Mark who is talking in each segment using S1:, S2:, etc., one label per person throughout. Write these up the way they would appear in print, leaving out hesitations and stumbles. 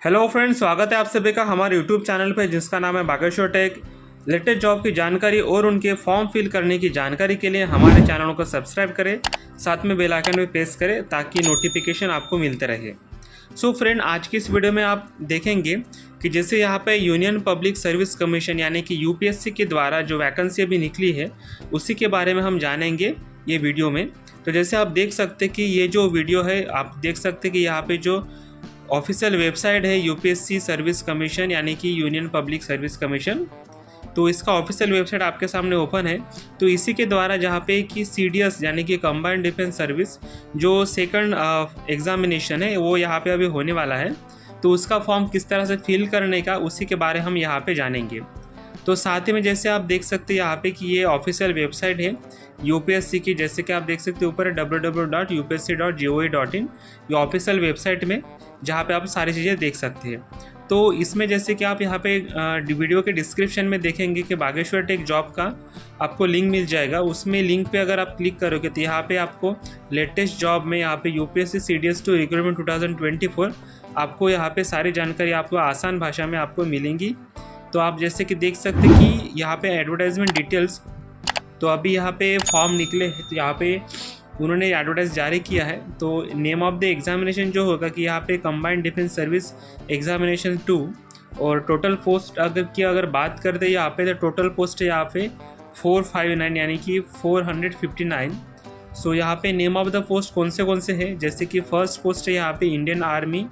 S1: Hello friends, स्वागत है आप सभी का हमारे यूट्यूब चैनल पे जिसका नाम है बागेश्वर टेक। लेटेस्ट जॉब की जानकारी और उनके फॉर्म फिल करने की जानकारी के लिए हमारे चैनल को सब्सक्राइब करें, साथ में बेल आइकन भी प्रेस करें ताकि नोटिफिकेशन आपको मिलते रहे। सो फ्रेंड, आज की इस वीडियो में आप देखेंगे कि जैसे यहाँ पे यूनियन पब्लिक सर्विस कमीशन यानी कि यूपीएससी के द्वारा जो वैकेंसी अभी निकली है उसी के बारे में हम जानेंगे ये वीडियो में। तो जैसे आप देख सकते हैं कि ये जो वीडियो है, आप देख सकते हैं कि यहाँ पे जो ऑफिशियल वेबसाइट है यूपीएससी सर्विस कमीशन यानी कि यूनियन पब्लिक सर्विस कमीशन, तो इसका ऑफिशियल वेबसाइट आपके सामने ओपन है। तो इसी के द्वारा जहाँ पे कि सीडीएस यानी कि कंबाइंड डिफेंस सर्विस जो सेकंड एग्जामिनेशन है वो यहाँ पे अभी होने वाला है, तो उसका फॉर्म किस तरह से फिल करने का उसी के बारे हम यहाँ पे जानेंगे। तो साथ ही में जैसे आप देख सकते हैं यहाँ पे कि ये ऑफिशियल वेबसाइट है यूपीएससी की, जैसे कि आप देख सकते हैं ऊपर है www.upsc.gov.in, ये ऑफिशियल वेबसाइट में जहाँ पे आप सारी चीज़ें देख सकते हैं। तो इसमें जैसे कि आप यहाँ पे वीडियो के डिस्क्रिप्शन में देखेंगे कि बागेश्वर टेक जॉब का आपको लिंक मिल जाएगा। उसमें लिंक पे अगर आप क्लिक करोगे तो यहाँ पे आपको लेटेस्ट जॉब में यहाँ पे यूपीएससी सीडीएस 2 रिक्रूटमेंट 2024 आपको यहाँ पे सारी जानकारी आपको आसान भाषा में आपको मिलेंगी। तो आप जैसे कि देख सकते हैं कि यहाँ पे एडवर्टाइजमेंट डिटेल्स, तो अभी यहाँ पे फॉर्म निकले हैं, तो यहाँ पे उन्होंने एडवर्टाइज जारी किया है। तो नेम ऑफ द एग्जामिनेशन जो होगा कि यहाँ पे कंबाइंड डिफेंस सर्विस एग्जामिनेशन 2, और टोटल पोस्ट अगर बात करते हैं यहाँ पे तो टोटल पोस्ट है यहाँ पे 459 यानी कि 459। सो यहाँ पे नेम ऑफ द पोस्ट कौन से हैं, जैसे कि फर्स्ट पोस्ट है यहाँ पे इंडियन आर्मी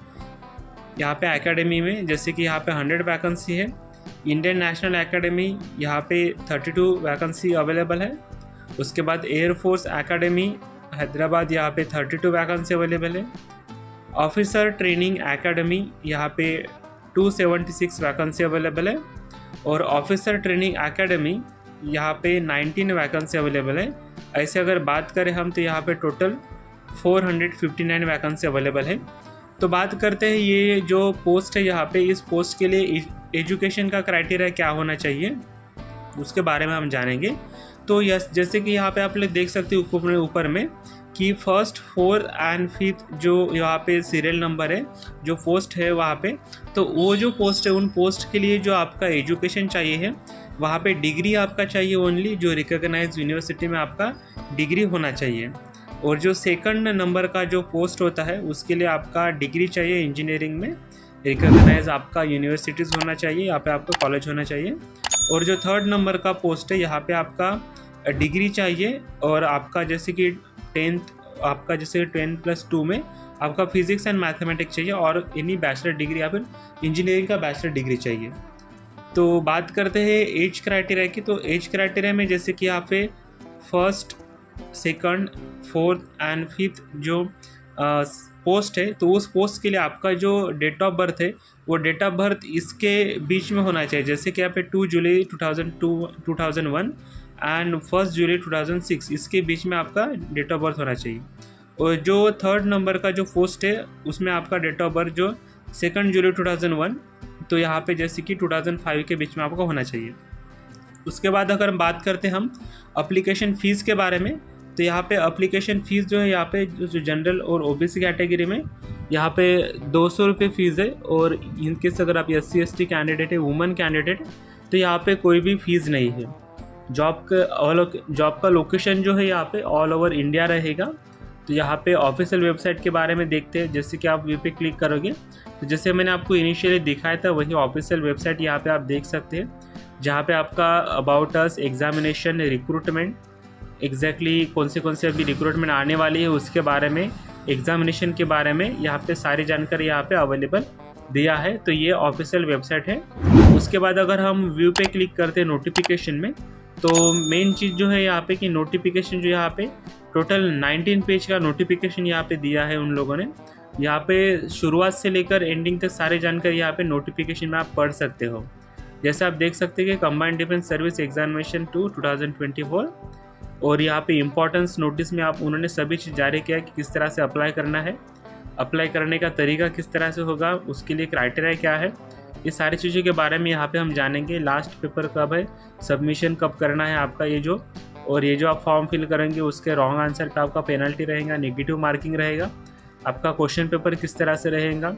S1: यहाँ पे एकेडमी में, जैसे कि यहाँ पे 100 वैकेंसी है। इंडियन नेशनल एकेडमी यहाँ पे 32 वैकेंसी अवेलेबल है। उसके बाद एयरफोर्स एकेडमी हैदराबाद यहाँ पे 32 वैकेंसी अवेलेबल है। ऑफिसर ट्रेनिंग एकेडमी यहाँ पे 276 वैकेंसी अवेलेबल है। और ऑफिसर ट्रेनिंग एकेडमी यहाँ पे 19 वैकेंसी अवेलेबल है। ऐसे अगर बात करें हम तो यहाँ पे टोटल 459 वैकेंसी अवेलेबल है। तो बात करते हैं ये जो पोस्ट है यहाँ पे, इस पोस्ट के लिए एजुकेशन का क्राइटेरिया क्या होना चाहिए उसके बारे में हम जानेंगे। तो यस, जैसे कि यहाँ पे आप लोग देख सकते हो ऊपर में कि फर्स्ट 4 एंड 5 जो यहाँ पे सीरियल नंबर है जो पोस्ट है वहाँ पे, तो वो जो पोस्ट है उन पोस्ट के लिए जो आपका एजुकेशन चाहिए है वहाँ पे डिग्री आपका चाहिए ओनली, जो रिकॉग्नाइज यूनिवर्सिटी में आपका डिग्री होना चाहिए। और जो सेकंड नंबर का जो पोस्ट होता है उसके लिए आपका डिग्री चाहिए इंजीनियरिंग में, रिकॉग्नाइज आपका यूनिवर्सिटीज़ होना चाहिए, यहाँ पे आपका कॉलेज होना चाहिए। और जो थर्ड नंबर का पोस्ट है यहाँ पे आपका डिग्री चाहिए, और आपका जैसे कि 10+2 में आपका फिजिक्स एंड मैथमेटिक्स चाहिए, और इन्हीं बैचलर डिग्री या फिर इंजीनियरिंग का बैचलर डिग्री चाहिए। तो बात करते हैं एज क्राइटेरिया की। तो एज क्राइटेरिया में जैसे कि यहाँ पे first, second, fourth and fifth जो पोस्ट है, तो उस पोस्ट के लिए आपका जो डेट ऑफ बर्थ है वो डेट ऑफ बर्थ इसके बीच में होना चाहिए। जैसे कि यहाँ पे 2 जुलाई 2001 एंड 1 जुलाई 2006, इसके बीच में आपका डेट ऑफ बर्थ होना चाहिए। और जो थर्ड नंबर का जो पोस्ट है उसमें आपका डेट ऑफ बर्थ जो 2 जुलाई 2001, तो यहाँ पे जैसे कि 2005 के बीच में आपको होना चाहिए। उसके बाद अगर हम बात करते हैं हम एप्लीकेशन फ़ीस के बारे में, तो यहाँ पे एप्लीकेशन फ़ीस जो है यहाँ पे जो जनरल और ओबीसी कैटेगरी में यहाँ पे 200 रुपये फ़ीस है। और इनकेस अगर आप SC/ST कैंडिडेट है, वुमेन कैंडिडेट, तो यहाँ पे कोई भी फ़ीस नहीं है। जॉब का लोकेशन जो है यहाँ पे ऑल ओवर इंडिया रहेगा। तो यहाँ पे ऑफिशियल वेबसाइट के बारे में देखते हैं। जैसे कि आप व्यू पे क्लिक करोगे तो जैसे मैंने आपको इनिशियली दिखाया था वही ऑफिशियल वेबसाइट यहाँ पे आप देख सकते हैं, जहाँ पे आपका about us, examination, recruitment, exactly कौन से अभी रिक्रूटमेंट आने वाली है उसके बारे में, एग्जामिनेशन के बारे में यहाँ पे सारी जानकारी यहाँ पे अवेलेबल दिया है। तो ये ऑफिशियल वेबसाइट है। उसके बाद अगर हम व्यू पे क्लिक करते हैं नोटिफिकेशन में, तो मेन चीज़ जो है यहाँ पे कि नोटिफिकेशन जो यहाँ पे टोटल 19 पेज का नोटिफिकेशन यहाँ पे दिया है उन लोगों ने। यहाँ पे शुरुआत से लेकर एंडिंग तक सारी जानकारी यहाँ पे नोटिफिकेशन में आप पढ़ सकते हो। जैसे आप देख सकते हैं कि कंबाइंड डिफेंस सर्विस एग्जामिनेशन 2 2024, और यहाँ पे इम्पोर्टेंस नोटिस में आप उन्होंने सभी चीज़ जारी किया कि किस तरह से अप्लाई करना है, अप्लाई करने का तरीका किस तरह से होगा, उसके लिए क्राइटेरिया क्या है, ये सारी चीज़ों के बारे में यहाँ पे हम जानेंगे। लास्ट पेपर कब है, सबमिशन कब करना है आपका ये जो, और ये जो आप फॉर्म फिल करेंगे उसके रॉन्ग आंसर का आपका पेनल्टी रहेगा, नेगेटिव मार्किंग रहेगा, आपका क्वेश्चन पेपर किस तरह से रहेगा,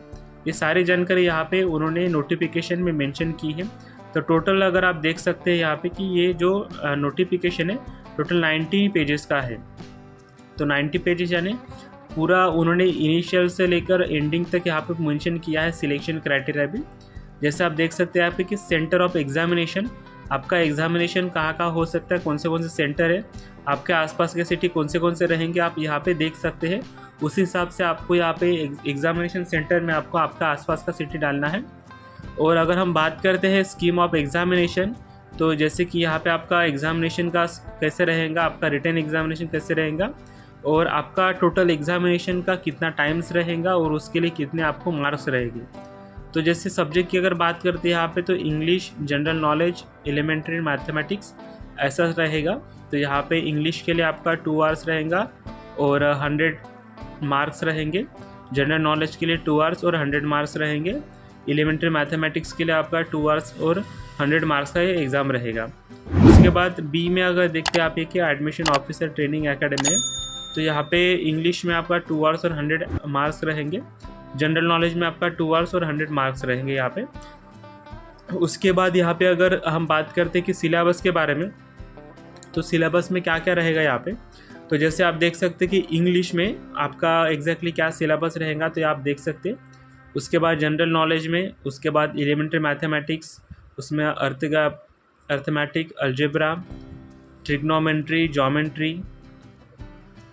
S1: ये सारी जानकारी यहाँ पे उन्होंने नोटिफिकेशन में मेंशन की है। तो टोटल अगर आप देख सकते हैं यहाँ पे कि ये जो नोटिफिकेशन है टोटल 90 पेजेस का है। तो 90 पेजेस यानी पूरा उन्होंने इनिशियल से लेकर एंडिंग तक यहाँ पे मेंशन किया है सिलेक्शन क्राइटेरिया भी। जैसे आप देख सकते हैं यहाँ पे कि सेंटर ऑफ एग्जामिनेशन, आपका एग्जामिनेशन कहाँ हो सकता है, कौन से सेंटर है, आपके आसपास के सिटी कौन से रहेंगे, आप यहाँ पे देख सकते हैं। उस हिसाब से आपको यहाँ पे एग्जामिनेशन सेंटर में आपको आपका आसपास का सिटी डालना है। और अगर हम बात करते हैं स्कीम ऑफ एग्जामिनेशन, तो जैसे कि यहाँ पे आपका एग्जामिनेशन का कैसे रहेगा, आपका रिटन एग्जामिनेशन कैसे रहेगा और आपका टोटल एग्जामिनेशन का कितना टाइम्स रहेगा और उसके लिए कितने आपको मार्क्स रहेंगे। तो जैसे सब्जेक्ट की अगर बात करते हैं यहाँ पे तो English, general knowledge, elementary, mathematics ऐसा रहेगा। तो यहाँ पे इंग्लिश के लिए आपका 2 आवर्स रहेगा और 100 मार्क्स रहेंगे। जनरल नॉलेज के लिए 2 आवर्स और 100 मार्क्स रहेंगे। एलिमेंट्री मैथमेटिक्स के लिए आपका 2 आवर्स और 100 मार्क्स का ये एग्ज़ाम रहेगा। उसके बाद बी में अगर देखते हैं आप ये कि एडमिशन ऑफिसर ट्रेनिंग एकेडमी है, तो यहाँ पे इंग्लिश में आपका 2 आवर्स और 100 मार्क्स रहेंगे। जनरल नॉलेज में आपका 2 आवर्स और 100 मार्क्स रहेंगे यहाँ पे। उसके बाद यहाँ पे अगर हम बात करते हैं कि सिलेबस के बारे में, तो सिलेबस में क्या क्या रहेगा यहाँ पे, तो जैसे आप देख सकते हैं कि इंग्लिश में आपका एग्जैक्टली क्या सिलेबस रहेगा, तो आप देख सकते हैं। उसके बाद जनरल नॉलेज में, उसके बाद एलिमेंट्री मैथमेटिक्स, उसमें arithmetic, algebra, trigonometry, geometry,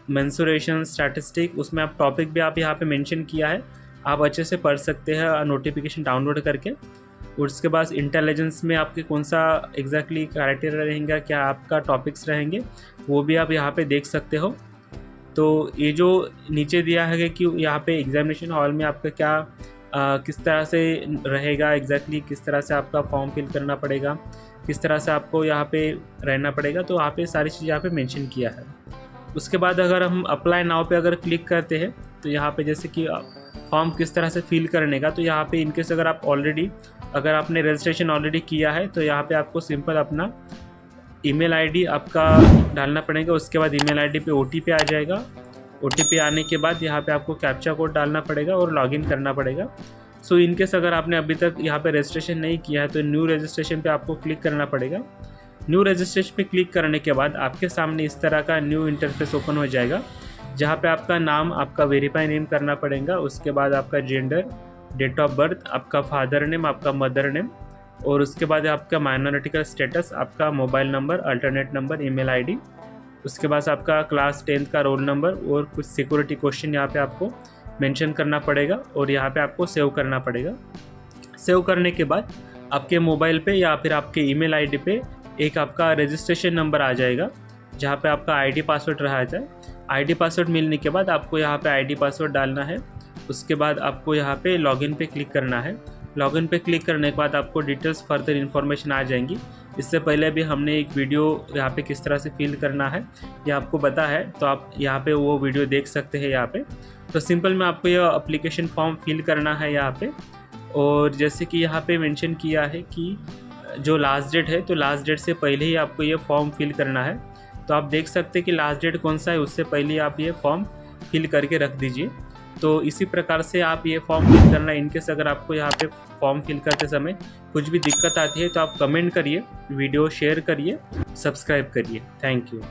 S1: mensuration, statistic, उसमें आप टॉपिक भी आप यहाँ पे मेंशन किया है, आप अच्छे से पढ़ सकते हैं नोटिफिकेशन डाउनलोड करके। उसके बाद इंटेलिजेंस में आपके कौन सा एग्जैक्टली क्राइटेरिया रहेंगे, क्या आपका टॉपिक्स रहेंगे, वो भी आप यहाँ पे देख सकते हो। तो ये जो नीचे दिया है कि यहाँ पे एग्जामिनेशन हॉल में आपका क्या किस तरह से रहेगा, एग्जैक्टली किस तरह से आपका फॉर्म फिल करना पड़ेगा, किस तरह से आपको यहाँ पे रहना पड़ेगा, तो यहाँ पे सारी चीज़ यहाँ पे मेंशन किया है। उसके बाद अगर हम अप्लाई नाउ पे अगर क्लिक करते हैं तो यहाँ पे जैसे कि फॉर्म किस तरह से फिल करने का, तो यहाँ पे इनकेस अगर आपने रजिस्ट्रेशन ऑलरेडी किया है तो यहाँ पे आपको सिंपल अपना ईमेल आईडी आपका डालना पड़ेगा। उसके बाद ईमेल आईडी पे ओटीपी आ जाएगा। ओटीपी आने के बाद यहाँ पे आपको कैप्चा कोड डालना पड़ेगा और लॉगिन करना पड़ेगा। सो इनकेस अगर आपने अभी तक यहाँ पे रजिस्ट्रेशन नहीं किया है तो न्यू रजिस्ट्रेशन पे आपको क्लिक करना पड़ेगा। न्यू रजिस्ट्रेशन पे क्लिक करने के बाद आपके सामने इस तरह का न्यू इंटरफेस ओपन हो जाएगा, जहाँ पे आपका नाम, आपका वेरीफाई नेम करना पड़ेगा। उसके बाद आपका जेंडर, डेट ऑफ बर्थ, आपका फादर नेम, आपका मदर नेम, और उसके बाद आपका माइनॉरिटी स्टेटस, आपका mobile number, alternate number, email ID. उसके बाद आपका क्लास 10th का रोल नंबर और कुछ सिक्योरिटी क्वेश्चन यहाँ पे आपको मेंशन करना पड़ेगा और यहाँ पे आपको सेव करना पड़ेगा। सेव करने के बाद आपके मोबाइल पे या फिर आपके ईमेल आईडी पे एक आपका रजिस्ट्रेशन नंबर आ जाएगा, जहाँ पे आपका आईडी पासवर्ड रहा जाए। आईडी पासवर्ड मिलने के बाद आपको यहाँ पे आईडी पासवर्ड डालना है। उसके बाद आपको यहाँ पे लॉगिन पे क्लिक करना है। लॉगिन पे क्लिक करने के बाद आपको डिटेल्स फर्दर इन्फॉर्मेशन आ जाएंगी। इससे पहले भी हमने एक वीडियो यहाँ पे किस तरह से फिल करना है ये आपको पता है, तो आप यहाँ पे वो वीडियो देख सकते हैं यहाँ पे। तो सिंपल में आपको यह एप्लीकेशन फॉर्म फिल करना है यहाँ पे। और जैसे कि यहाँ पे मेंशन किया है कि जो लास्ट डेट है, तो लास्ट डेट से पहले ही आपको ये फॉर्म फिल करना है। तो आप देख सकते हैं कि लास्ट डेट कौन सा है, उससे पहले आप ये फॉर्म फिल करके रख दीजिए। तो इसी प्रकार से आप ये फॉर्म फिल करना। इनकेस अगर आपको यहाँ पे फॉर्म फिल करते समय कुछ भी दिक्कत आती है तो आप कमेंट करिए, वीडियो शेयर करिए, सब्सक्राइब करिए। Thank you.